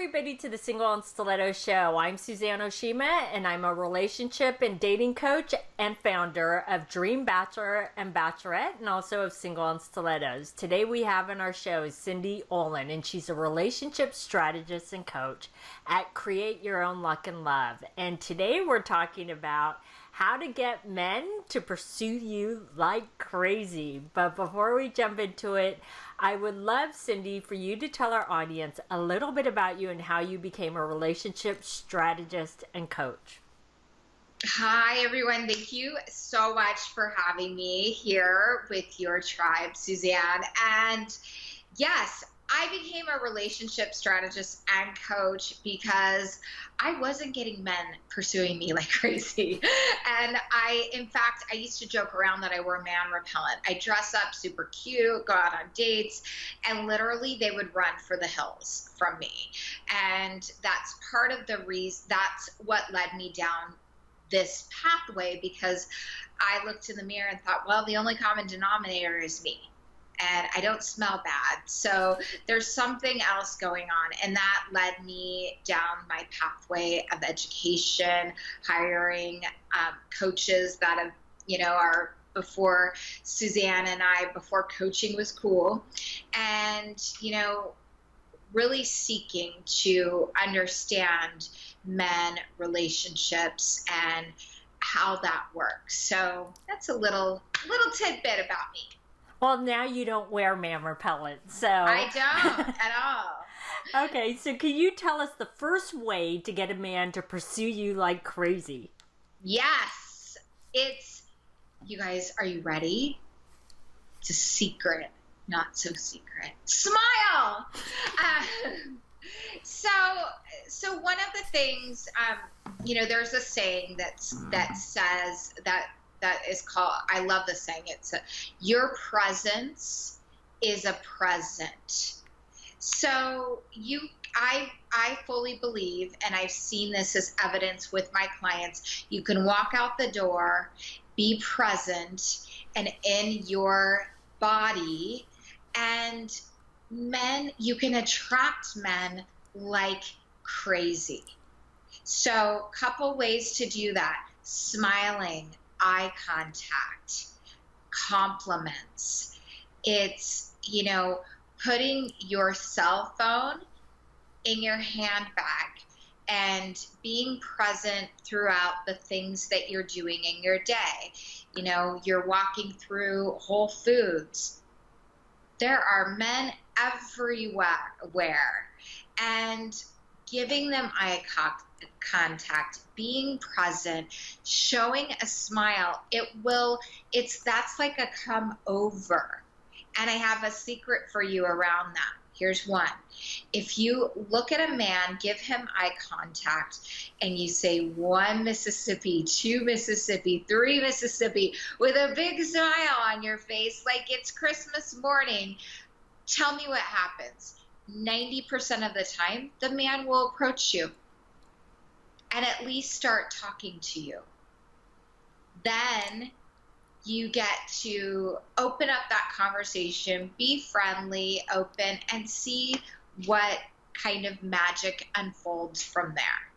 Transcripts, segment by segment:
everybody to the Single and Stiletto Show. I'm Suzanne Oshima, and I'm a relationship and dating coach and founder of Dream Bachelor and Bachelorette, and also of Single and Stilettos. Today we have on our show is Cyndi Olin, and she's a relationship strategist and coach at Create Your Own Luck and Love. And today we're talking about how to get men to pursue you like crazy. But before we jump into it, I would love, Cyndi, for you to tell our audience a little bit about you and how you became a relationship strategist and coach. Hi, everyone. Thank you so much for having me here with your tribe, Suzanne. And yes, I became a relationship strategist and coach because I wasn't getting men pursuing me like crazy. And in fact, I used to joke around that I were man repellent. I dress up super cute, go out on dates, and literally they would run for the hills from me. And that's part of the reason, that's what led me down this pathway, because I looked in the mirror and thought, well, the only common denominator is me. And I don't smell bad. So there's something else going on. And that led me down my pathway of education, hiring coaches that have, are before Suzanne and I, before coaching was cool. And, really seeking to understand men, relationships, and how that works. So that's a little tidbit about me. Well, now you don't wear man repellent, so... I don't at all. Okay, so can you tell us the first way to get a man to pursue you like crazy? Yes. You guys, are you ready? It's a secret, not so secret. Smile! So one of the things, there's a saying that says that is called, I love the saying, your presence is a present. So I fully believe, and I've seen this as evidence with my clients, you can walk out the door, be present, and in your body, and you can attract men like crazy. So couple ways to do that: smiling, eye contact, compliments. It's, putting your cell phone in your handbag and being present throughout the things that you're doing in your day. You're walking through Whole Foods. There are men everywhere, and giving them eye contact, being present, showing a smile, that's like a come over. And I have a secret for you around that. Here's one. If you look at a man, give him eye contact, and you say 1 Mississippi, 2 Mississippi, 3 Mississippi, with a big smile on your face like it's Christmas morning, tell me what happens. 90% of the time, the man will approach you and at least start talking to you. Then you get to open up that conversation, be friendly, open, and see what kind of magic unfolds from there.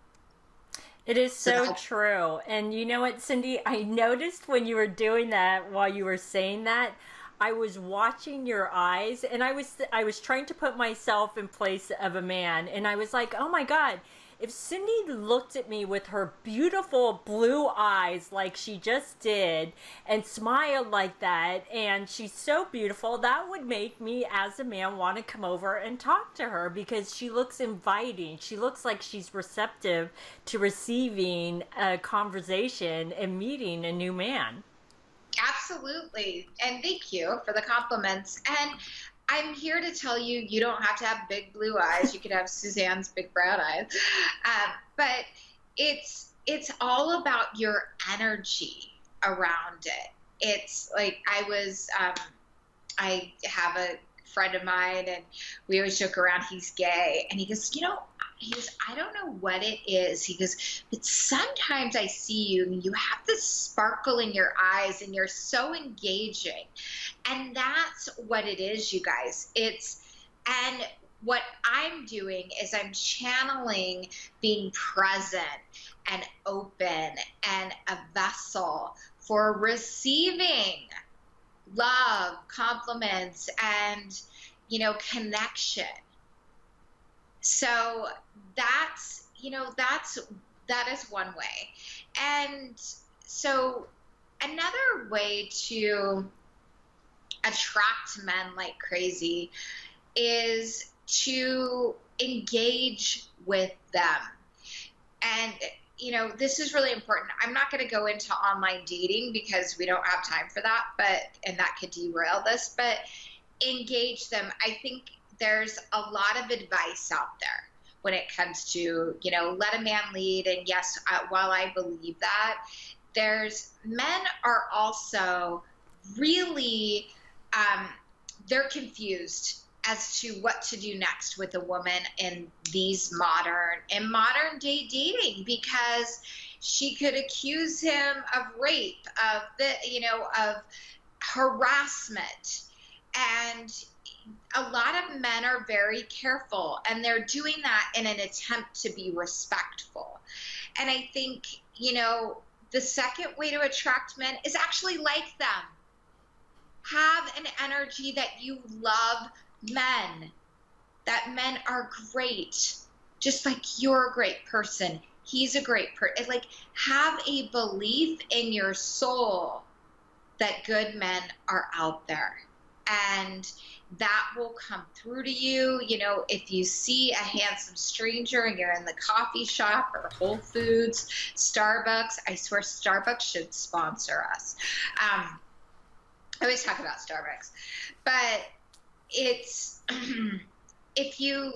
It is so true. And you know what, Cyndi? I noticed when you were doing that, while you were saying that, I was watching your eyes, and I was trying to put myself in place of a man, and I was like, oh my God, if Cyndi looked at me with her beautiful blue eyes like she just did and smiled like that, and she's so beautiful, that would make me as a man want to come over and talk to her, because she looks inviting. She looks like she's receptive to receiving a conversation and meeting a new man. Absolutely. And thank you for the compliments. And I'm here to tell you, you don't have to have big blue eyes. You could have Suzanne's big brown eyes. But it's all about your energy around it. It's like I have a friend of mine, and we always joke around, he's gay. And he goes, I don't know what it is. He goes, but sometimes I see you and you have this sparkle in your eyes and you're so engaging. And that's what it is, you guys. And what I'm doing is I'm channeling being present and open and a vessel for receiving love, compliments, and, connection. So that is one way. And so another way to attract men like crazy is to engage with them. And, this is really important. I'm not going to go into online dating because we don't have time for that, and that could derail this, but engage them. I think there's a lot of advice out there when it comes to, let a man lead. And yes, while I believe that, men are also really, they're confused as to what to do next with a woman in modern day dating, because she could accuse him of rape, of harassment. And a lot of men are very careful, and they're doing that in an attempt to be respectful. And I think, the second way to attract men is actually like them. Have an energy that you love men, that men are great, just like you're a great person. He's a great person. Like, have a belief in your soul that good men are out there, and that will come through to you. If you see a handsome stranger and you're in the coffee shop or Whole Foods, Starbucks, I swear Starbucks should sponsor us. I always talk about Starbucks, but it's, if you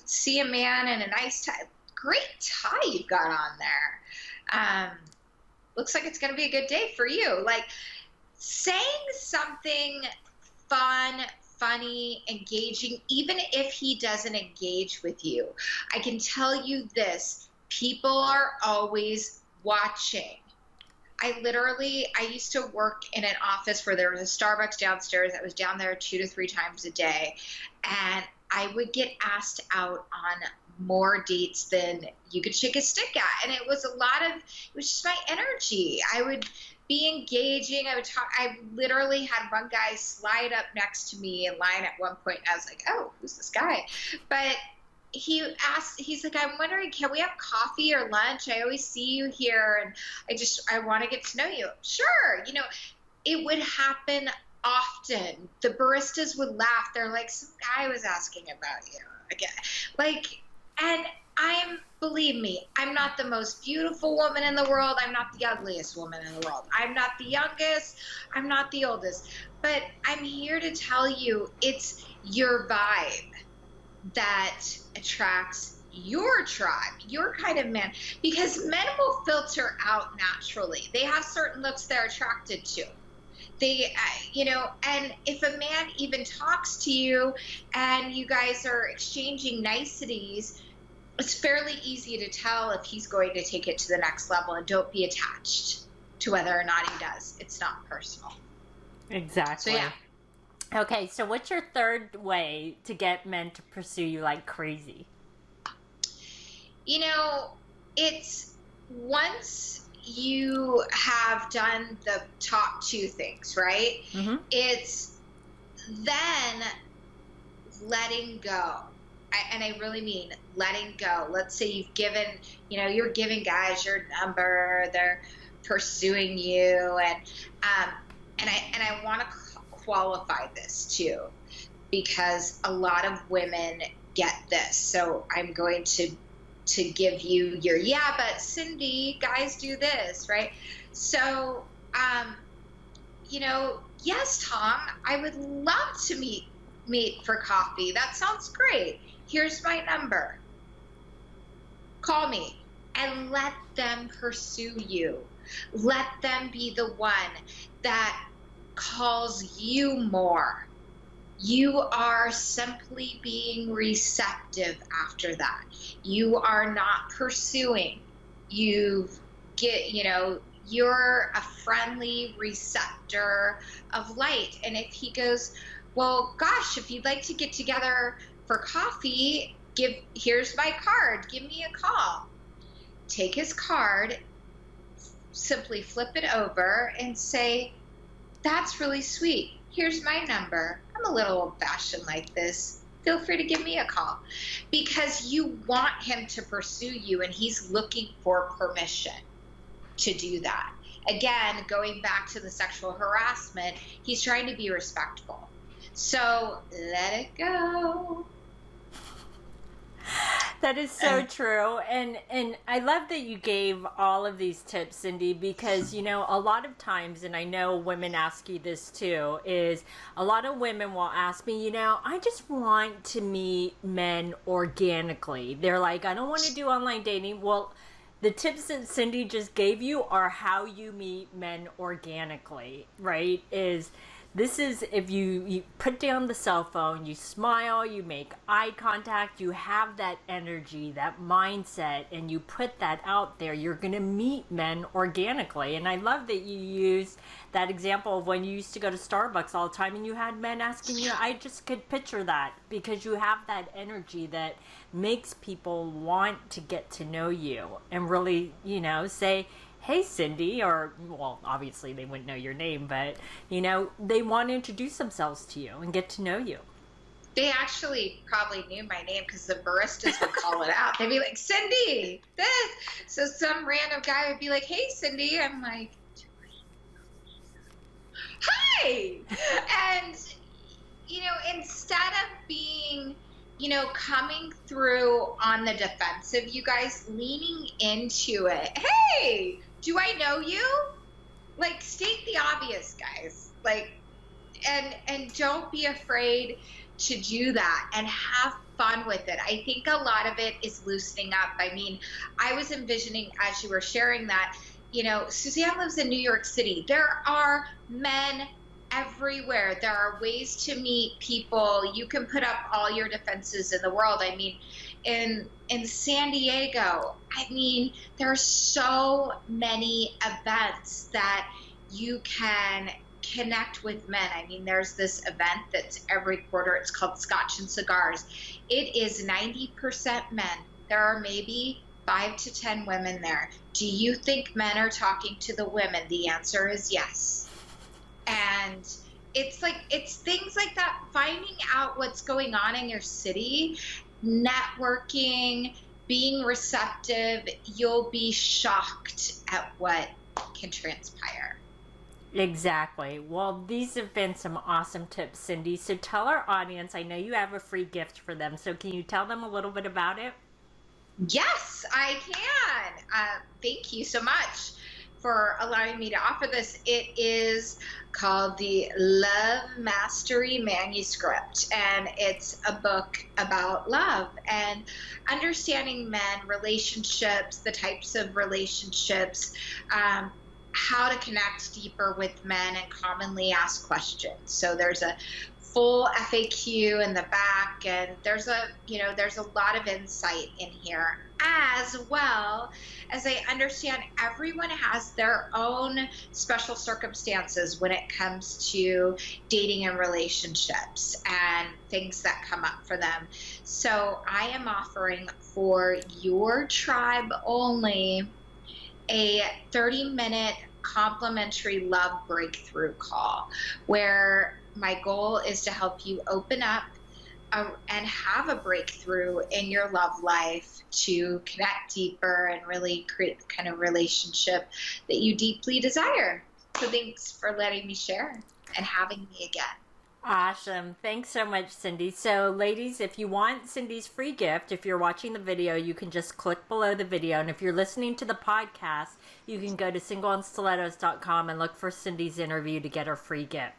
see a man in a nice tie, great tie you've got on there. Looks like it's going to be a good day for you. Like, saying something fun, funny, engaging, even if he doesn't engage with you. I can tell you this, people are always watching. I used to work in an office where there was a Starbucks downstairs that was down there 2 to 3 times a day. And I would get asked out on more dates than you could shake a stick at. And it was just my energy. I would be engaging. I would talk. I literally had one guy slide up next to me in line at one point. And I was like, oh, who's this guy? But he's like, I'm wondering, can we have coffee or lunch? I always see you here, and I want to get to know you. Sure. It would happen often. The baristas would laugh. They're like, some guy was asking about you again. And believe me, I'm not the most beautiful woman in the world. I'm not the ugliest woman in the world. I'm not the youngest. I'm not the oldest. But I'm here to tell you, it's your vibe that attracts your tribe, your kind of man, because men will filter out naturally. They have certain looks they're attracted to. And if a man even talks to you and you guys are exchanging niceties, it's fairly easy to tell if he's going to take it to the next level. And don't be attached to whether or not he does. It's not personal. Exactly. So, yeah. Okay, so what's your third way to get men to pursue you like crazy? It's once you have done the top 2 things, right? Mm-hmm. It's then letting go. And I really mean letting go. Let's say you've given, you're giving guys your number, they're pursuing you, and I want to qualify this too, because a lot of women get this. So I'm going to give you your, yeah, but Cyndi, guys do this, right? So, yes, Tom, I would love to meet for coffee. That sounds great. Here's my number. Call me, and let them pursue you. Let them be the one that calls you more. You are simply being receptive after that. You are not pursuing. You're a friendly receptor of light. And if he goes, well, gosh, if you'd like to get together for coffee, here's my card, give me a call. Take his card, simply flip it over and say, that's really sweet. Here's my number. I'm a little old-fashioned like this. Feel free to give me a call. Because you want him to pursue you, and he's looking for permission to do that. Again, going back to the sexual harassment, he's trying to be respectful. So let it go. That is so true. And I love that you gave all of these tips, Cyndi, because, you know, a lot of times, and I know women ask you this too, is a lot of women will ask me, you know, I just want to meet men organically. They're like, I don't want to do online dating. Well, the tips that Cyndi just gave you are how you meet men organically, right? This is if you put down the cell phone, you smile, you make eye contact, you have that energy, that mindset, and you put that out there, you're going to meet men organically. And I love that you used that example of when you used to go to Starbucks all the time and you had men asking you. I just could picture that because you have that energy that makes people want to get to know you and really, you know, say, hey, Cyndi, or, well, obviously they wouldn't know your name, but, you know, they want to introduce themselves to you and get to know you. They actually probably knew my name because the baristas would call it out. They'd be like, Cyndi, this. So some random guy would be like, hey, Cyndi. I'm like, hi. And, you know, instead of being, you know, coming through on the defensive, you guys leaning into it. Hey, do I know you? Like, state the obvious, guys. Like, and don't be afraid to do that and have fun with it. I think a lot of it is loosening up. I mean, I was envisioning as you were sharing that, you know, Suzanne lives in New York City. There are men everywhere. There are ways to meet people. You can put up all your defenses in the world. I mean, in San Diego, I mean, there are so many events that you can connect with men. I mean, there's this event that's every quarter. It's called Scotch and Cigars. It is 90% men. There are maybe 5 to 10 women there. Do you think men are talking to the women? The answer is yes. And it's like, it's things like that, finding out what's going on in your city, networking, being receptive. You'll be shocked at what can transpire. Exactly. Well, these have been some awesome tips, Cyndi. So tell our audience, I know you have a free gift for them. So can you tell them a little bit about it? Yes, I can. Thank you so much for allowing me to offer this. It is called the Love Mastery Manuscript, and it's a book about love and understanding men, relationships, the types of relationships, how to connect deeper with men and commonly asked questions. So there's a full FAQ in the back, and there's a lot of insight in here, as well as I understand everyone has their own special circumstances when it comes to dating and relationships and things that come up for them. So I am offering for your tribe only a 30-minute complimentary love breakthrough call, where my goal is to help you open up and have a breakthrough in your love life to connect deeper and really create the kind of relationship that you deeply desire. So thanks for letting me share and having me again. Awesome. Thanks so much, Cyndi. So ladies, if you want Cyndi's free gift, if you're watching the video, you can just click below the video. And if you're listening to the podcast, you can go to singleandstilettos.com and look for Cyndi's interview to get her free gift.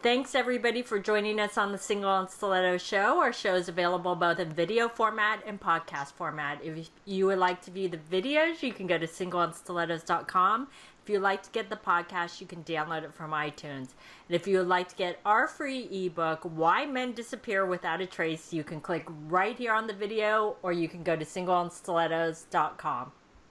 Thanks everybody for joining us on the Single and Stiletto Show. Our show is available both in video format and podcast format. If you would like to view the videos, you can go to singleandstilettos.com. If you'd like to get the podcast, you can download it from iTunes. And if you would like to get our free ebook, Why Men Disappear Without a Trace, you can click right here on the video, or you can go to singleandstilettos.com.